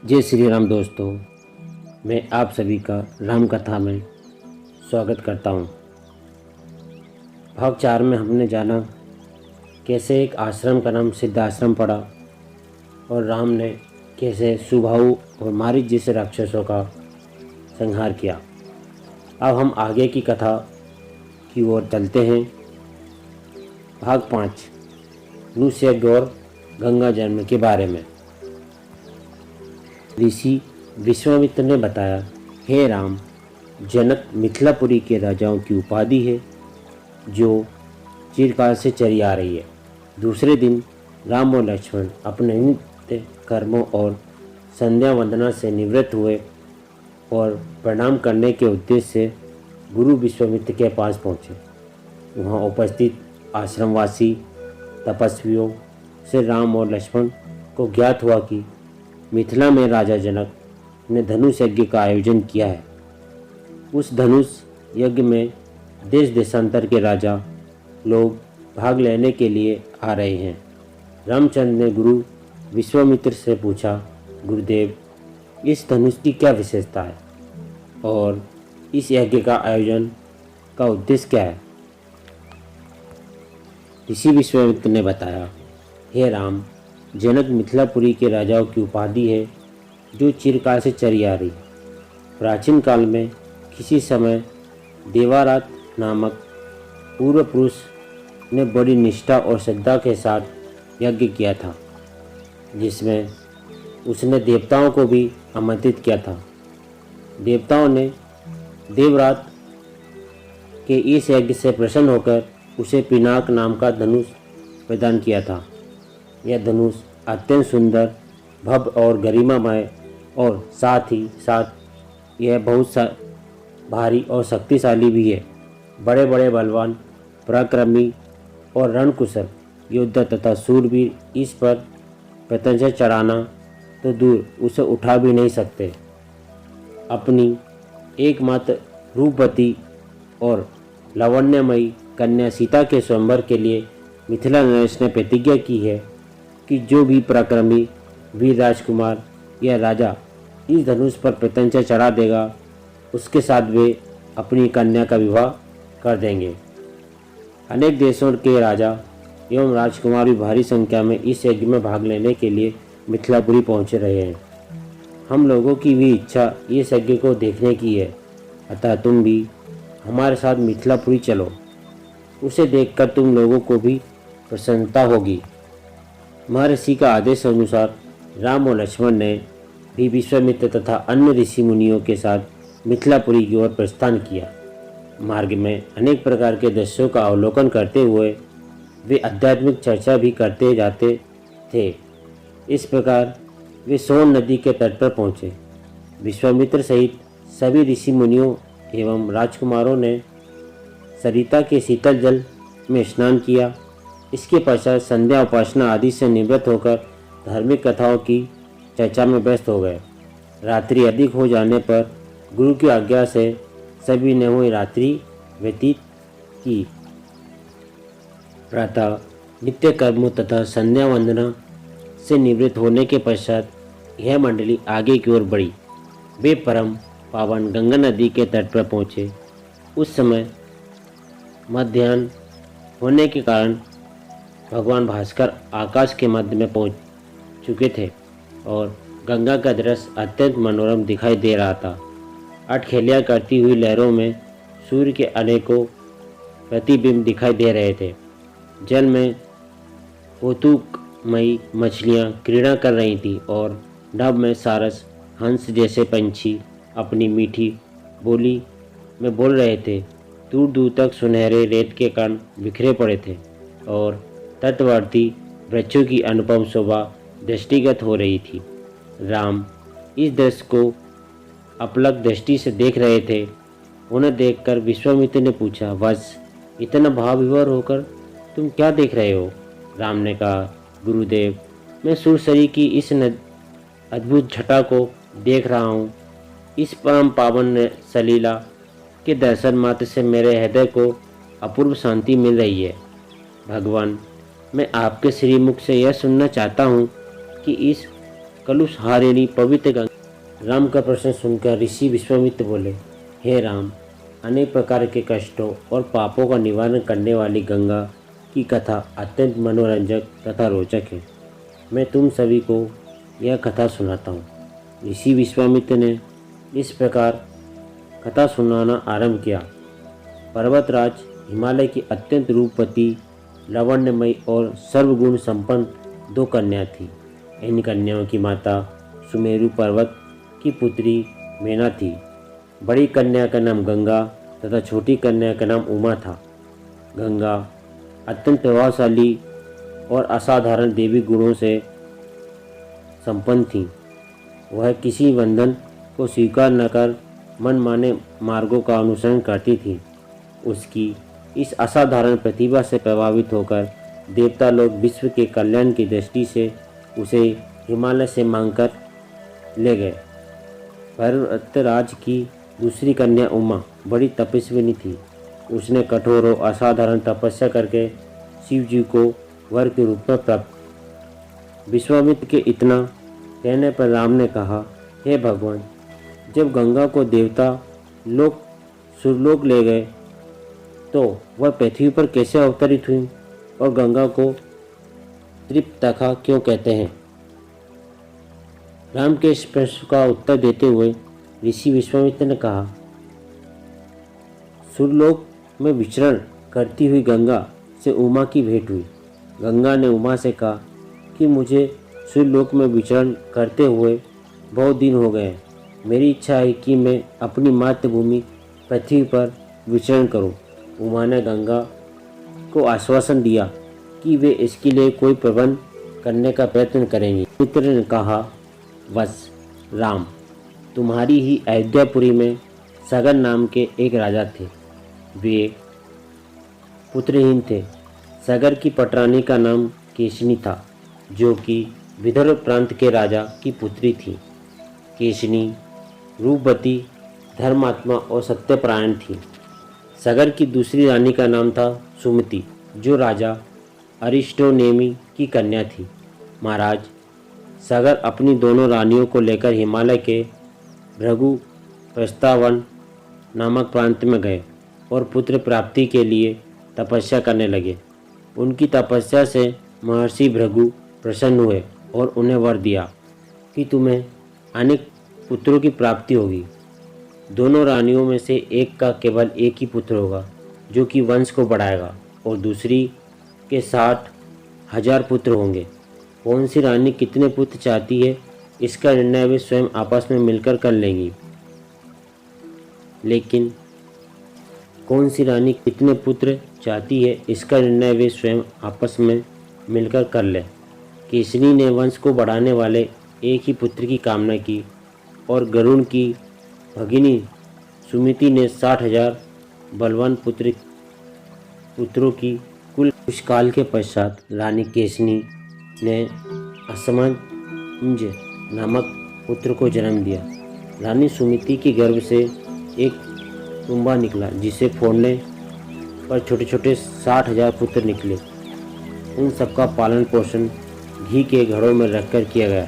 जय श्री राम दोस्तों, मैं आप सभी का राम कथा में स्वागत करता हूँ। भाग 4 में हमने जाना कैसे एक आश्रम का नाम सिद्धाश्रम पड़ा और राम ने कैसे सुबाहु और मारीच जैसे राक्षसों का संहार किया। अब हम आगे की कथा की ओर चलते हैं। भाग 5 मनुष्य यज्ञ और गंगा जन्म के बारे में। ऋषि विश्वामित्र ने बताया, हे राम, जनक मिथिलापुरी के राजाओं की उपाधि है जो चिरकाल से चली आ रही है। दूसरे दिन राम और लक्ष्मण अपने नित्य कर्मों और संध्या वंदना से निवृत्त हुए और प्रणाम करने के उद्देश्य से गुरु विश्वामित्र के पास पहुँचे। वहाँ उपस्थित आश्रमवासी तपस्वियों से राम और लक्ष्मण को ज्ञात हुआ कि मिथिला में राजा जनक ने धनुष यज्ञ का आयोजन किया है। उस धनुष यज्ञ में देश देशांतर के राजा लोग भाग लेने के लिए आ रहे हैं। रामचंद्र ने गुरु विश्वामित्र से पूछा, गुरुदेव, इस धनुष की क्या विशेषता है और इस यज्ञ का आयोजन का उद्देश्य क्या है? ऋषि विश्वामित्र ने बताया, हे राम, जनक मिथिलापुरी के राजाओं की उपाधि है जो चिरकाल से चली आ रही है। प्राचीन काल में किसी समय देवारात नामक पूर्व पुरुष ने बड़ी निष्ठा और श्रद्धा के साथ यज्ञ किया था, जिसमें उसने देवताओं को भी आमंत्रित किया था। देवताओं ने देवरात के इस यज्ञ से प्रसन्न होकर उसे पिनाक नाम का धनुष प्रदान किया था। यह धनुष अत्यंत सुंदर, भव्य और गरिमामय और साथ ही साथ यह बहुत भारी और शक्तिशाली भी है। बड़े बड़े बलवान, पराक्रमी और रणकुशल योद्धा तथा शूरवीर इस पर प्रत्यंचा चढ़ाना तो दूर, उसे उठा भी नहीं सकते। अपनी एकमात्र रूपवती और लावण्यमयी कन्या सीता के स्वयंवर के लिए मिथिला नरेश ने प्रतिज्ञा की है कि जो भी पराक्रमी वीर राजकुमार या राजा इस धनुष पर प्रत्यंचा चढ़ा देगा, उसके साथ वे अपनी कन्या का विवाह कर देंगे। अनेक देशों के राजा एवं राजकुमार भी भारी संख्या में इस यज्ञ में भाग लेने के लिए मिथिलापुरी पहुंच रहे हैं। हम लोगों की भी इच्छा इस यज्ञ को देखने की है, अतः तुम भी हमारे साथ मिथिलापुरी चलो। उसे देखकर तुम लोगों को भी प्रसन्नता होगी। महर्षि का आदेश अनुसार राम और लक्ष्मण ने भी विश्वामित्र तथा अन्य ऋषि मुनियों के साथ मिथिलापुरी की ओर प्रस्थान किया। मार्ग में अनेक प्रकार के दृश्यों का अवलोकन करते हुए वे आध्यात्मिक चर्चा भी करते जाते थे। इस प्रकार वे सोन नदी के तट पर पहुँचे। विश्वामित्र सहित सभी ऋषि मुनियों एवं राजकुमारों ने सरिता के शीतल जल में स्नान किया। इसके पश्चात संध्या उपासना आदि से निवृत्त होकर धार्मिक कथाओं की चर्चा में व्यस्त हो गए। रात्रि अधिक हो जाने पर गुरु की आज्ञा से सभी ने वही रात्रि व्यतीत की। प्रातः नित्य कर्मों तथा संध्या वंदना से निवृत्त होने के पश्चात यह मंडली आगे की ओर बढ़ी। वे परम पावन गंगा नदी के तट पर पहुँचे। उस समय मध्याह्न होने के कारण भगवान भास्कर आकाश के मध्य में पहुंच चुके थे और गंगा का दृश्य अत्यंत मनोरम दिखाई दे रहा था। अटखेलियाँ करती हुई लहरों में सूर्य के अनेकों प्रतिबिंब दिखाई दे रहे थे। जल में कौतुकमयी मछलियाँ क्रीड़ा कर रही थीं और नभ में सारस हंस जैसे पंछी अपनी मीठी बोली में बोल रहे थे। दूर दूर तक सुनहरे रेत के कण बिखरे पड़े थे और तटवर्ती वृक्षों की अनुपम शोभा दृष्टिगत हो रही थी। राम इस दृश्य को अपलक दृष्टि से देख रहे थे। उन्हें देखकर विश्वामित्र ने पूछा, वत्स, इतना भाव विभोर होकर तुम क्या देख रहे हो? राम ने कहा, गुरुदेव, मैं सुरसरी की इस अद्भुत छटा को देख रहा हूँ। इस परम पावन सलीला के दर्शन मात्र से मेरे हृदय को अपूर्व शांति मिल रही है। भगवान, मैं आपके श्रीमुख से यह सुनना चाहता हूँ कि इस कलुष हारिणी पवित्र गंगा। राम का प्रश्न सुनकर ऋषि विश्वामित्र बोले, हे राम, अनेक प्रकार के कष्टों और पापों का निवारण करने वाली गंगा की कथा अत्यंत मनोरंजक तथा रोचक है। मैं तुम सभी को यह कथा सुनाता हूँ। ऋषि विश्वामित्र ने इस प्रकार कथा सुनाना आरंभ किया। पर्वतराज हिमालय की अत्यंत रूपवती, लावण्यमयी और सर्वगुण संपन्न 2 कन्या थी। इन कन्याओं की माता सुमेरु पर्वत की पुत्री मेना थी। बड़ी कन्या का नाम गंगा तथा छोटी कन्या का नाम उमा था। गंगा अत्यंत प्रभावशाली और असाधारण देवी गुणों से संपन्न थी। वह किसी बंधन को स्वीकार न कर मनमाने मार्गों का अनुसरण करती थी। उसकी इस असाधारण प्रतिभा से प्रभावित होकर देवता लोग विश्व के कल्याण की दृष्टि से उसे हिमालय से मांगकर ले गए। पर्वतराज की दूसरी कन्या उमा बड़ी तपस्विनी थी। उसने कठोर और असाधारण तपस्या करके शिव जी को वर के रूप में प्राप्त। विश्वामित्र के इतना कहने पर राम ने कहा, हे भगवान, जब गंगा को देवता लोग सुरलोक ले गए तो वह पृथ्वी पर कैसे अवतरित हुई और गंगा को त्रिपतखा क्यों कहते हैं? राम के इस प्रश्न का उत्तर देते हुए ऋषि विश्वामित्र ने कहा, सुरलोक में विचरण करती हुई गंगा से उमा की भेंट हुई। गंगा ने उमा से कहा कि मुझे सुरलोक में विचरण करते हुए बहुत दिन हो गए। मेरी इच्छा है कि मैं अपनी मातृभूमि पृथ्वी पर विचरण करूं। उमा ने गंगा को आश्वासन दिया कि वे इसके लिए कोई प्रबंध करने का प्रयत्न करेंगे। मित्र ने कहा, बस राम, तुम्हारी ही अयोध्यापुरी में सगर नाम के एक राजा थे। वे पुत्रहीन थे। सगर की पटरानी का नाम केशिनी था, जो कि विदर्भ प्रांत के राजा की पुत्री थी। केशिनी रूपवती, धर्मात्मा और सत्यपरायण थी। सगर की दूसरी रानी का नाम था सुमति, जो राजा अरिष्टोनेमी की कन्या थी। महाराज, सगर अपनी दोनों रानियों को लेकर हिमालय के भृगु प्रस्तावन नामक प्रांत में गए और पुत्र प्राप्ति के लिए तपस्या करने लगे। उनकी तपस्या से महर्षि भृगु प्रसन्न हुए और उन्हें वर दिया कि तुम्हें अनेक पुत्रों की प्राप्ति होगी। दोनों रानियों में से एक का केवल एक ही पुत्र होगा, जो कि वंश को बढ़ाएगा, और दूसरी के 60,000 पुत्र होंगे। कौन सी रानी कितने पुत्र चाहती है, इसका निर्णय वे स्वयं आपस में मिलकर कर लेंगी। लेकिन कौन सी रानी कितने पुत्र चाहती है, इसका निर्णय वे स्वयं आपस में मिलकर कर ले। केसरी ने वंश को बढ़ाने वाले एक ही पुत्र की कामना की, और गरुड़ की भगिनी सुमिति ने 60,000 बलवान पुत्रों की कुल। कुछ काल के पश्चात रानी केसनी ने असमंज नामक पुत्र को जन्म दिया। रानी सुमिति के गर्भ से एक तुम्बा निकला, जिसे फोड़ने पर छोटे छोटे 60,000 पुत्र निकले। उन सबका पालन पोषण घी के घड़ों में रखकर किया गया।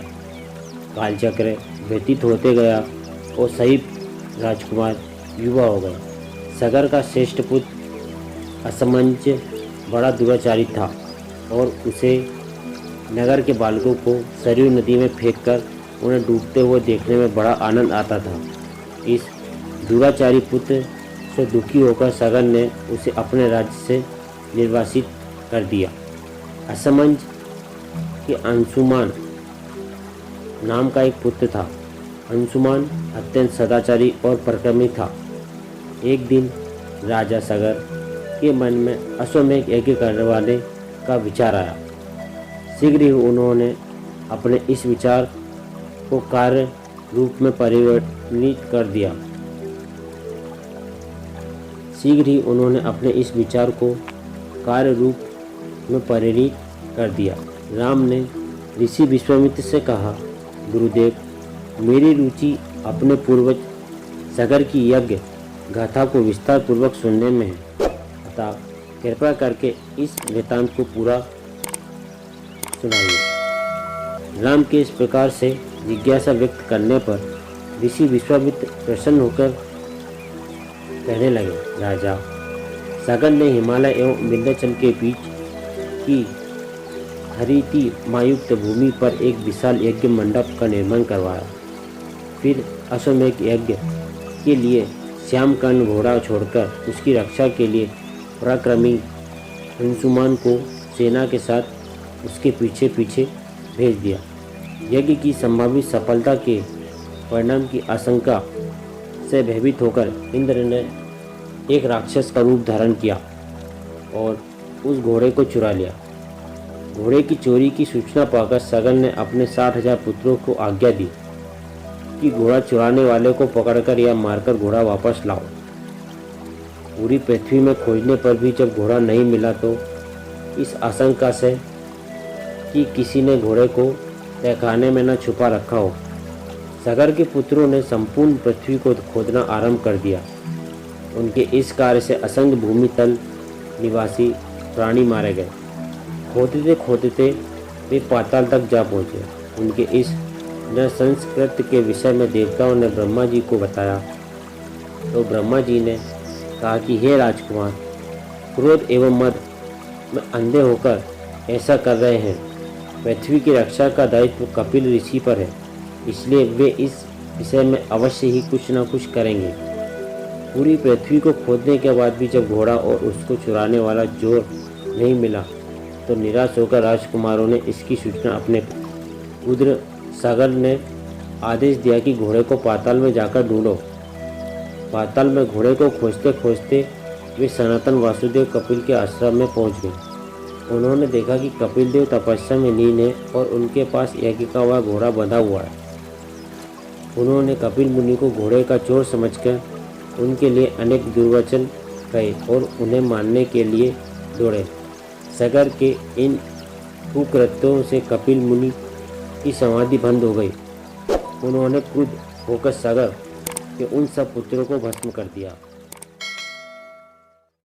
कालचक्र व्यतीत होते गया और सही राजकुमार युवा हो गए। सगर का श्रेष्ठ पुत्र असमंज बड़ा दुराचारी था और उसे नगर के बालकों को सरयू नदी में फेंककर उन्हें डूबते हुए देखने में बड़ा आनंद आता था। इस दुराचारी पुत्र से दुखी होकर सगर ने उसे अपने राज्य से निर्वासित कर दिया। असमंज के अंशुमान नाम का एक पुत्र था। अंशुमान अत्यंत सदाचारी और पराक्रमी था। एक दिन राजा सगर के मन में अश्वमेध यज्ञ करवाने का विचार आया। शीघ्र ही उन्होंने अपने इस विचार को कार्य रूप में परिवर्तित कर दिया। शीघ्र ही उन्होंने अपने इस विचार को कार्य रूप में परिणित कर दिया। राम ने ऋषि विश्वामित्र से कहा, गुरुदेव, मेरी रुचि अपने पूर्वज सगर की यज्ञ गाथा को विस्तार पूर्वक सुनने में है, अतः कृपया करके इस वृत्तांत को पूरा सुनाइए। राम के इस प्रकार से जिज्ञासा व्यक्त करने पर ऋषि विश्वामित्र प्रसन्न होकर कहने लगे, राजा, सागर ने हिमालय एवं विंध्याचल के बीच की हरिति मायुक्त भूमि पर एक विशाल यज्ञ मंडप का निर्माण करवाया। फिर अश्वमेध यज्ञ के लिए श्यामकर्ण घोड़ा छोड़कर उसकी रक्षा के लिए पराक्रमी अंशुमान को सेना के साथ उसके पीछे पीछे भेज दिया। यज्ञ की संभावित सफलता के परिणाम की आशंका से भयभीत होकर इंद्र ने एक राक्षस का रूप धारण किया और उस घोड़े को चुरा लिया। घोड़े की चोरी की सूचना पाकर सगल ने अपने 60,000 पुत्रों को आज्ञा दी कि घोड़ा चुराने वाले को पकड़कर या मारकर घोड़ा वापस लाओ। पूरी पृथ्वी में खोजने पर भी जब घोड़ा नहीं मिला तो इस आशंका से कि किसी ने घोड़े को तहखाने में न छुपा रखा हो, सगर के पुत्रों ने संपूर्ण पृथ्वी को खोदना आरंभ कर दिया। उनके इस कार्य से असंख्य भूमि तल निवासी प्राणी मारे गए। खोदते खोदते वे पाताल तक जा पहुँचे। उनके इस नरसंस्कृत के विषय में देवताओं ने ब्रह्मा जी को बताया तो ब्रह्मा जी ने कहा कि हे राजकुमार, क्रोध एवं मद में अंधे होकर ऐसा कर रहे हैं। पृथ्वी की रक्षा का दायित्व कपिल ऋषि पर है, इसलिए वे इस विषय में अवश्य ही कुछ न कुछ करेंगे। पूरी पृथ्वी को खोदने के बाद भी जब घोड़ा और उसको चुराने वाला जोर नहीं मिला तो निराश होकर राजकुमारों ने इसकी सूचना अपने पुत्र सागर ने आदेश दिया कि घोड़े को पाताल में जाकर ढूंढो। पाताल में घोड़े को खोजते खोजते वे सनातन वासुदेव कपिल के आश्रम में पहुंच गए। उन्होंने देखा कि कपिल देव तपस्या में लीन है और उनके पास यज्ञ का वह घोड़ा बंधा हुआ है। उन्होंने कपिल मुनि को घोड़े का चोर समझकर उनके लिए अनेक दुर्वचन कहे और उन्हें मारने के लिए दौड़े। सागर के इन कुकृत्यों से कपिल मुनि की समाधि बंद हो गई। उन्होंने क्रुद्ध होकर सागर के उन सब पुत्रों को भस्म कर दिया।